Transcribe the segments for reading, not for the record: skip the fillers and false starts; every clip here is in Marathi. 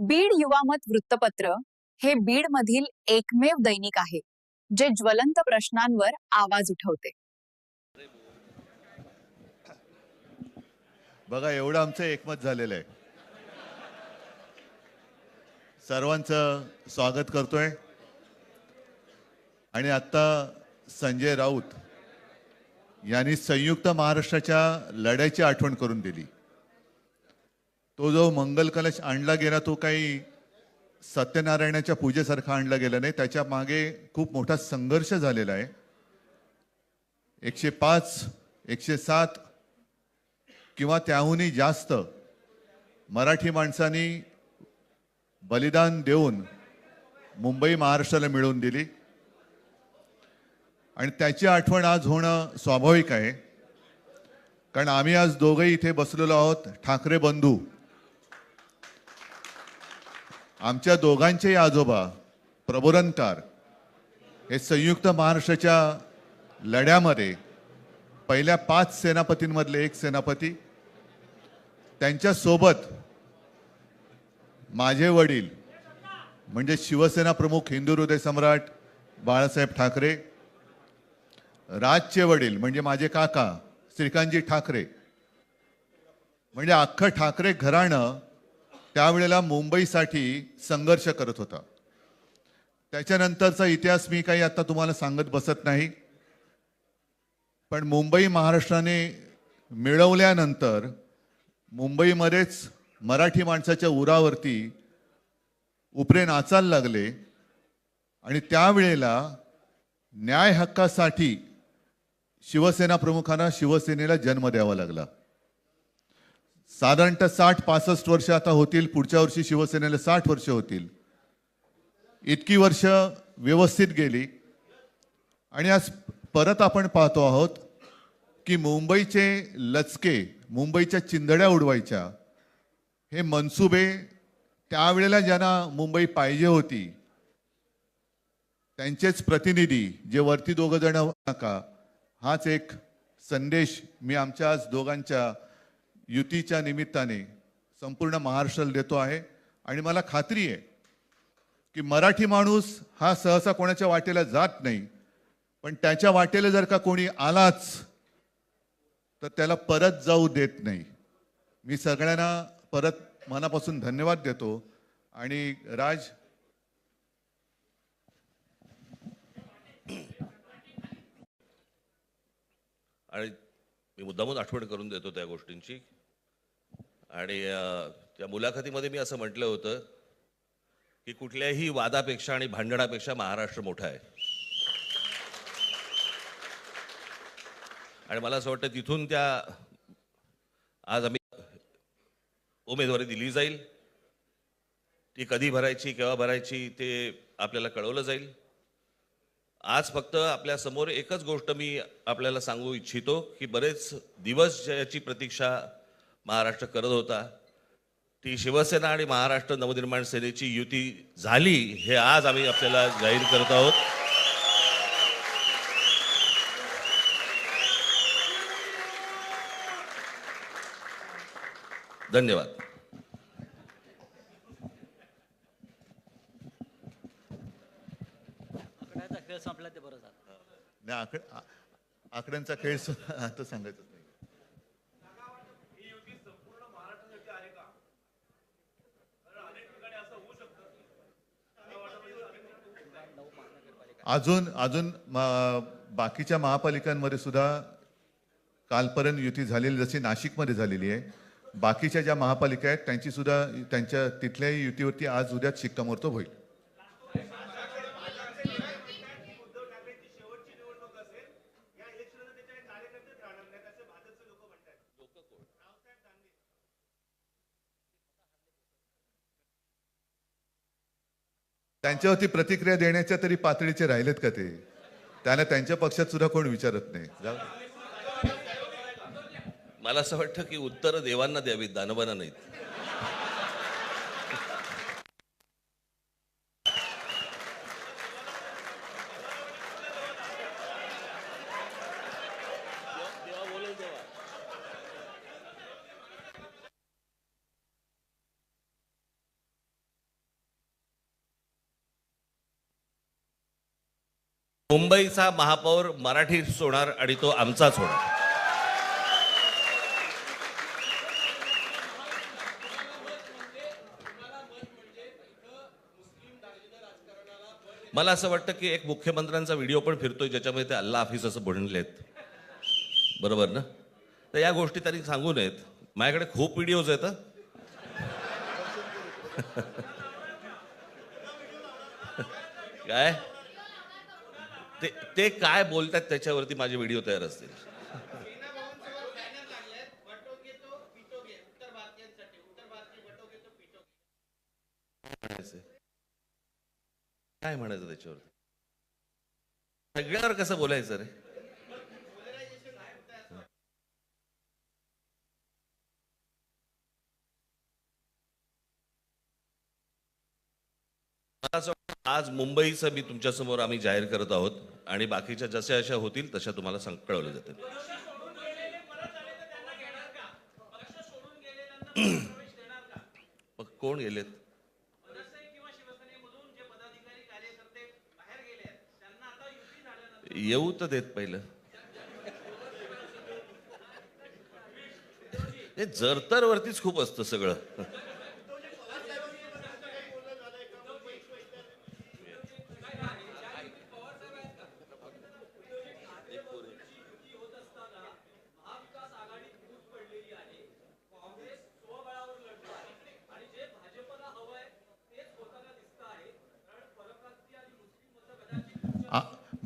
बीड युवामत वृत्तपत्र हे बीडमधील एकमेव दैनिक आहे जे ज्वलंत प्रश्नांवर आवाज उठवते. बघा, एवढं आमचं एकमत झालेलं आहे. सर्वांचं स्वागत करतोय. आणि आता संजय राऊत यांनी संयुक्त महाराष्ट्राच्या लढ्याची आठवण करून दिली. तो जो मंगल कलश आणला गेला तो काही सत्यनारायणाच्या पूजेसारखा आणला गेला नाही. त्याच्या मागे खूप मोठा संघर्ष झालेला आहे. 105, 107 किंवा त्याहूनही जास्त मराठी माणसांनी बलिदान देऊन मुंबई महाराष्ट्राला मिळवून दिली आणि त्याची आठवण आज होणं स्वाभाविक आहे. कारण आम्ही आज दोघंही इथे बसलेलो आहोत, ठाकरे बंधू. आमच्या दोघांचेही आजोबा प्रबोधनकार हे संयुक्त महाराष्ट्राच्या लढ्यामध्ये पहिल्या 5 सेनापतींमधले एक सेनापती. त्यांच्यासोबत माझे वडील म्हणजे शिवसेना प्रमुख हिंदू हृदय सम्राट बाळासाहेब ठाकरे, राजचे वडील म्हणजे माझे काका श्रीकांतजी ठाकरे, म्हणजे अख्खं ठाकरे घराणं त्यावेळेला मुंबईसाठी संघर्ष करत होता. त्याच्यानंतरचा इतिहास मी काही आता तुम्हाला सांगत बसत नाही. पण मुंबई महाराष्ट्राने मिळवल्यानंतर मुंबईमध्येच मराठी माणसाच्या उरावरती उपरे नाचायला लागले आणि त्यावेळेला न्याय हक्कासाठी शिवसेना प्रमुखांना शिवसेनेला जन्म द्यावा लागला. साधारणतः 60-65 वर्ष आता होतील. पुढच्या वर्षी शिवसेनेला 60 वर्ष होतील. इतकी वर्ष व्यवस्थित गेली आणि आज परत आपण पाहतो आहोत की मुंबईचे लचके, मुंबईच्या चिंधड्या उडवायच्या हे मनसुबे त्यावेळेला ज्यांना मुंबई पाहिजे होती त्यांचेच प्रतिनिधी जे वरती दोघं जण नका, हाच एक संदेश मी आमच्या आज दोघांच्या युतीच्या निमित्ताने संपूर्ण महाराष्ट्राला देतो आहे. आणि मला खात्री आहे की मराठी माणूस हा सहसा कोणाच्या वाटेला जात नाही, पण त्याच्या वाटेला जर का कोणी आलाच तर त्याला परत जाऊ देत नाही. मी सगळ्यांना परत मनापासून धन्यवाद देतो. आणि राज, आणि मी मुद्दामून आठवण करून देतो त्या गोष्टींची. आणि त्या मुलाखतीमध्ये मी असं म्हटलं होतं की कुठल्याही वादापेक्षा आणि भांडणापेक्षा महाराष्ट्र मोठा आहे. आणि मला असं वाटतं तिथून त्या आज आम्ही उमेदवारी दिली जाईल. ती कधी भरायची, केव्हा भरायची ते आपल्याला कळवलं जाईल. आज फक्त आपल्या समोर एकच गोष्ट मी आपल्याला सांगू इच्छितो की बरेच दिवस ज्याची प्रतीक्षा महाराष्ट्र करत होता ती शिवसेना आणि महाराष्ट्र नवनिर्माण सेनेची युती झाली, हे आज आम्ही आपल्याला जाहीर करत आहोत. धन्यवाद. खेळ संपला ते बरं झालं. नाही, आकड्यांचा खेळ आता सांगायचं नाही. अजून बाकीच्या महापालिकांमध्ये सुद्धा कालपर्यंत युती झालेली, जशी नाशिकमध्ये झालेली आहे. बाकीच्या ज्या महापालिका आहेत त्यांची सुद्धा त्यांच्या तिथल्याही युतीवरती आज उद्याच शिक्कामोर्तब होईल. त्यांच्यावरती प्रतिक्रिया देण्याच्या तरी पातळीचे राहिलेत का ते? त्याला त्यांच्या पक्षात सुद्धा कोण विचारत नाही. मला असं वाटतं की उत्तरं देवांना द्यावीत, दानवांना नाहीत. मुंबईचा महापौर मराठीच होणार आणि तो आमचाच होणार. मला असं वाटतं की एक मुख्यमंत्र्यांचा व्हिडिओ पण फिरतोय ज्याच्यामध्ये ते अल्ला हाफिज असं म्हणलेत, बरोबर ना? तर या गोष्टी त्यांनी सांगू नयेत. माझ्याकडे खूप व्हिडिओज आहेत. काय ते काय बोलतात त्याच्यावरती माझे व्हिडिओ तयार असतील. काय म्हणायचं त्याच्यावरती? सगळ्यावर कसं बोलायचं रे? मला असं वाटतं आज मुंबईचं मी तुमच्यासमोर आम्ही जाहीर करत आहोत आणि बाकीच्या जशा अशा होतील तशा तुम्हाला कळवलं जातील. मग कोण गेलेत? येऊ तर देत पहिलं. हे जरतर वरतीच खूप असतं सगळं.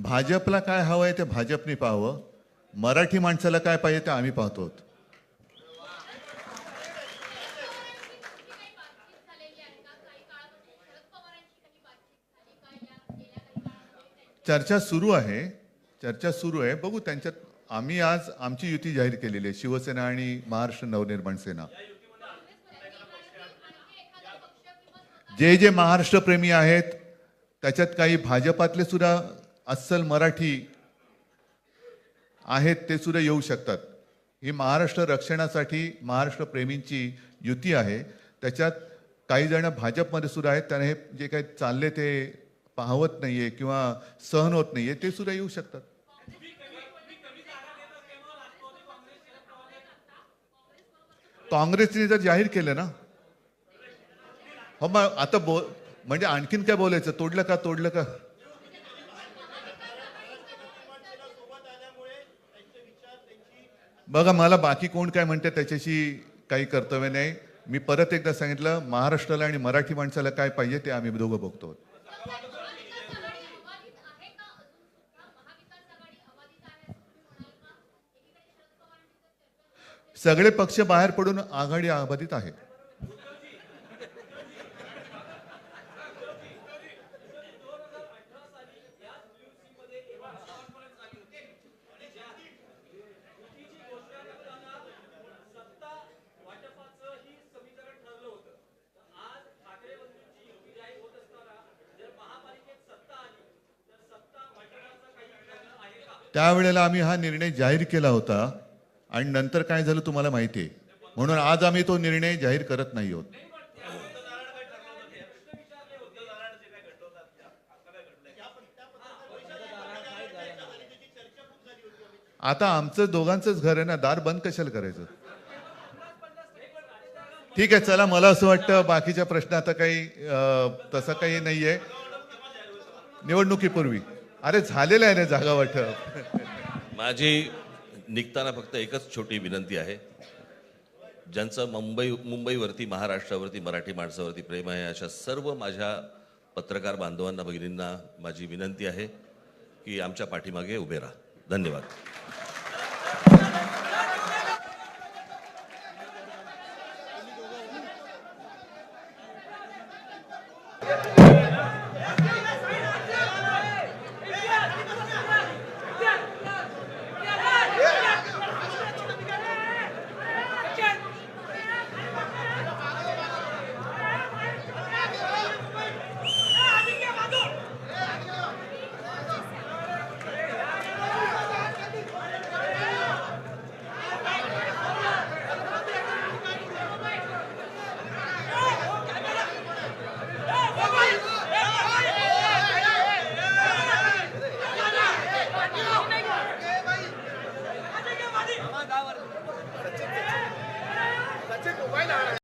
भाजपला काय हवं आहे ते भाजपने पाहावं, मराठी माणसाला काय पाहिजे ते आम्ही पाहतो. चर्चा सुरू आहे. बघू त्यांच्यात. आम्ही आज आमची युती जाहीर केलेली आहे, शिवसेना आणि महाराष्ट्र नवनिर्माण सेना. जे महाराष्ट्र प्रेमी आहेत त्याच्यात काही भाजपातले सुद्धा अस्सल मराठी आहेत, ते सुद्धा येऊ शकतात. ही महाराष्ट्र रक्षणासाठी महाराष्ट्र प्रेमींची युती आहे. त्याच्यात काही जण भाजपमध्ये सुद्धा आहेत, त्यांना हे जे काही चालले ते पाहवत नाहीये किंवा सहन होत नाहीये, ते सुद्धा येऊ शकतात. काँग्रेसने जर जाहीर केलं ना, हो मग आता म्हणजे आणखीन काय बोलायचं? तोडलं का? बघा, मला बाकी कोण काय म्हणते त्याच्याशी काही कर्तव्य नाही. मी परत एकदा सांगितलं, महाराष्ट्राला आणि मराठी माणसाला काय पाहिजे ते आम्ही दोघं बघतो. सगळे पक्ष बाहेर पडून आघाडी अबाधित आहे. त्यावेळेला आम्ही हा निर्णय जाहीर केला होता आणि नंतर काय झालं तुम्हाला माहिती आहे. म्हणून आज आम्ही तो निर्णय जाहीर करत नाही आहोत. आता आमचं दोघांचंच घर आहे ना, दार बंद कशाला करायचं? ठीक आहे, चला. मला असं वाटतं बाकीच्या प्रश्न आता काही तसं काही नाहीये. निवडणुकीपूर्वी अरे झालेलं आहे ना जागा वाटप. माझी निघताना फक्त एकच छोटी विनंती आहे. ज्यांचं मुंबईवरती, महाराष्ट्रावरती, मराठी माणसावरती प्रेम आहे, अशा सर्व माझ्या पत्रकार बांधवांना, भगिनींना माझी विनंती आहे की आमच्या पाठीमागे उभे राहा. धन्यवाद.